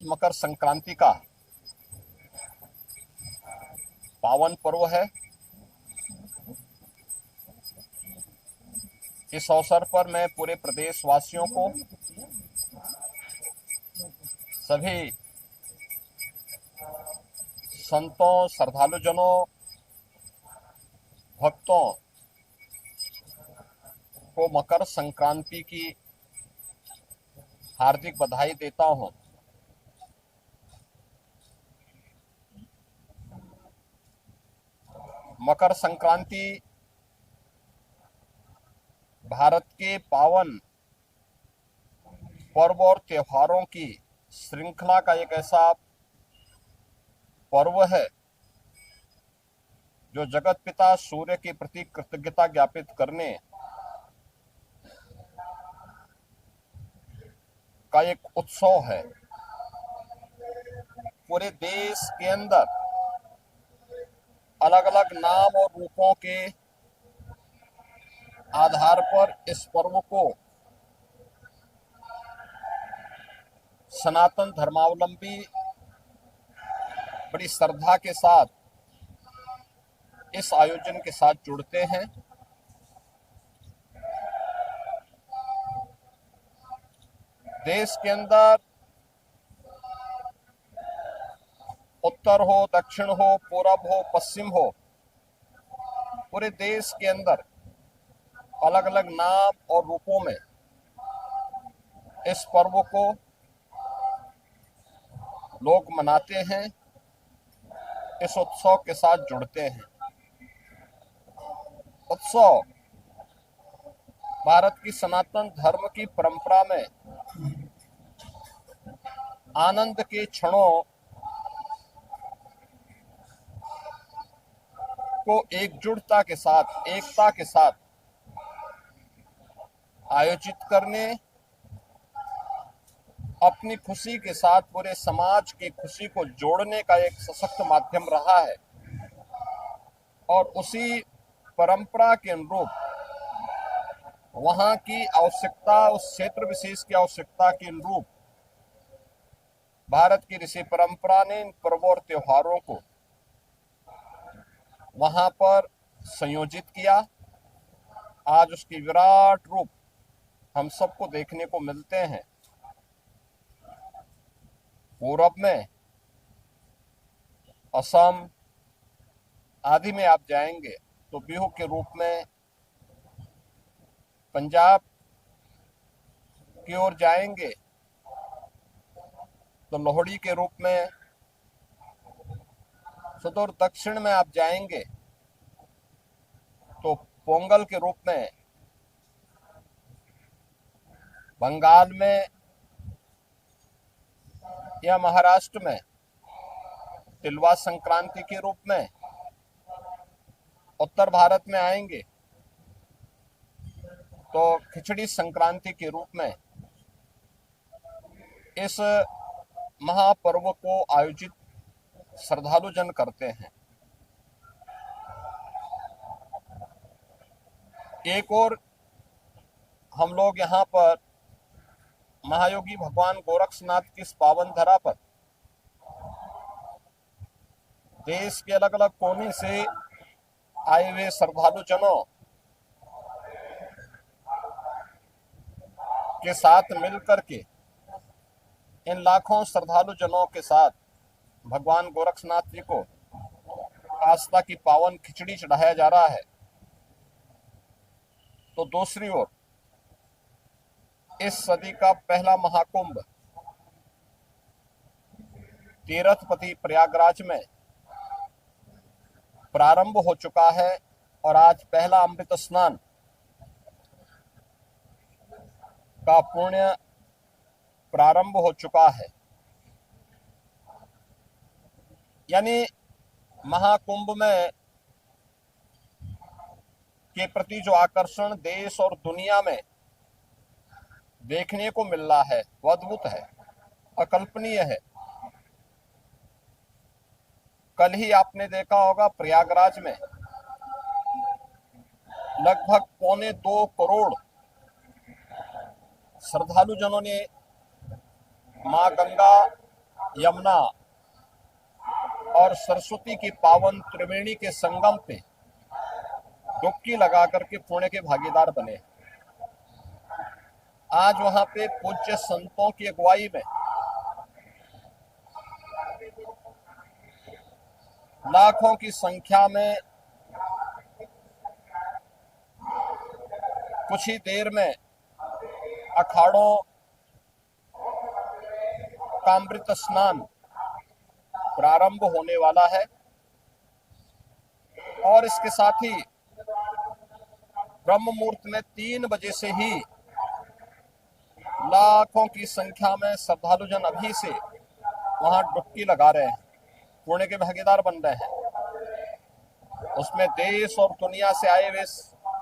मकर संक्रांति का पावन पर्व है। इस अवसर पर मैं पूरे प्रदेश वासियों को, सभी संतों, श्रद्धालुजनों, भक्तों को मकर संक्रांति की हार्दिक बधाई देता हूं। मकर संक्रांति भारत के पावन पर्व और त्योहारों की श्रृंखला का एक ऐसा पर्व है जो जगत पिता सूर्य के प्रति कृतज्ञता ज्ञापित करने का एक उत्सव है। पूरे देश के अंदर अलग अलग नाम और रूपों के आधार पर इस पर्व को सनातन धर्मावलंबी बड़ी श्रद्धा के साथ इस आयोजन के साथ जुड़ते हैं। देश के अंदर उत्तर हो, दक्षिण हो, पूरब हो, पश्चिम हो, पूरे देश के अंदर अलग अलग नाम और रूपों में इस पर्व को लोग मनाते हैं, इस उत्सव के साथ जुड़ते हैं। उत्सव भारत की सनातन धर्म की परंपरा में आनंद के क्षणों को एकजुटता के साथ, एकता के साथ आयोजित करने, अपनी खुशी के साथ पूरे समाज की खुशी को जोड़ने का एक सशक्त माध्यम रहा है। और उसी परंपरा के अनुरूप वहां की आवश्यकता, उस क्षेत्र विशेष की आवश्यकता के अनुरूप भारत की ऋषि परंपरा ने इन पर्वों और त्योहारों को वहां पर संयोजित किया। आज उसकी विराट रूप हम सबको देखने को मिलते हैं। पूरब में असम आदि में आप जाएंगे तो बिहू के रूप में, पंजाब की ओर जाएंगे तो लोहड़ी के रूप में, सुदूर दक्षिण में आप जाएंगे तो पोंगल के रूप में, बंगाल में या महाराष्ट्र में तिलवा संक्रांति के रूप में, उत्तर भारत में आएंगे तो खिचड़ी संक्रांति के रूप में इस महापर्व को आयोजित श्रद्धालुजन करते हैं। एक और हम लोग यहाँ पर महायोगी भगवान गोरक्षनाथ की इस पावन धरा पर देश के अलग अलग कोने से आए हुए श्रद्धालुजनों के साथ मिलकर के, इन लाखों श्रद्धालुजनों के साथ भगवान गोरक्षनाथ जी को आस्था की पावन खिचड़ी चढ़ाया जा रहा है। तो दूसरी ओर इस सदी का पहला महाकुंभ तीर्थपति प्रयागराज में प्रारंभ हो चुका है और आज पहला अमृत स्नान का पुण्य प्रारंभ हो चुका है। यानी महाकुंभ में के प्रति जो आकर्षण देश और दुनिया में देखने को मिल रहा है वो अद्भुत है, अकल्पनीय है। कल ही आपने देखा होगा प्रयागराज में लगभग 2.25 करोड़ श्रद्धालुजनों ने मां गंगा यमुना और सरस्वती की पावन त्रिवेणी के संगम पे डुबकी लगा करके पुण्य के भागीदार बने। आज वहां पे पूज्य संतों की अगुवाई में लाखों की संख्या में कुछ ही देर में अखाड़ों का अमृत स्नान प्रारंभ होने वाला है और इसके साथ ही ब्रह्म मुहूर्त में 3 बजे से ही लाखों की संख्या में श्रद्धालुजन अभी से वहां डुबकी लगा रहे हैं, पुण्य के भागीदार बन रहे हैं। उसमें देश और दुनिया से आए हुए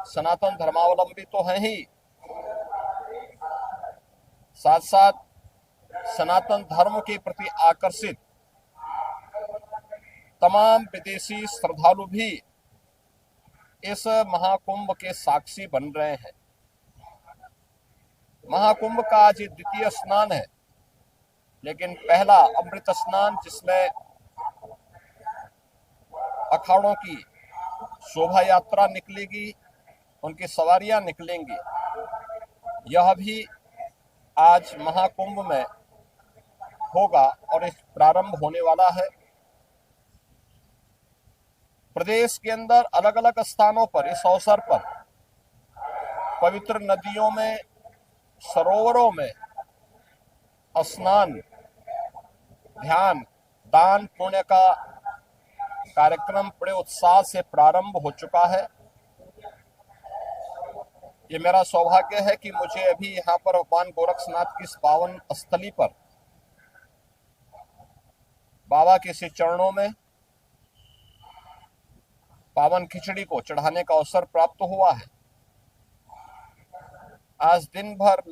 सनातन धर्मावलंबी तो हैं ही, साथ साथ सनातन धर्म के प्रति आकर्षित तमाम विदेशी श्रद्धालु भी इस महाकुंभ के साक्षी बन रहे हैं। महाकुंभ का आज द्वितीय स्नान है, लेकिन पहला अमृत स्नान जिसमें अखाड़ों की शोभा यात्रा निकलेगी, उनकी सवारियां निकलेंगी, यह भी आज महाकुंभ में होगा और इस प्रारंभ होने वाला है। प्रदेश के अंदर अलग अलग स्थानों पर इस अवसर पर पवित्र नदियों में, सरोवरों में स्नान, ध्यान, दान, पुण्य का कार्यक्रम बड़े उत्साह से प्रारंभ हो चुका है। ये मेरा सौभाग्य है कि मुझे अभी यहाँ पर भगवान गोरक्षनाथ की इस पावन स्थली पर बाबा के श्री चरणों में पावन खिचड़ी को चढ़ाने का अवसर प्राप्त हुआ है। आज दिन भर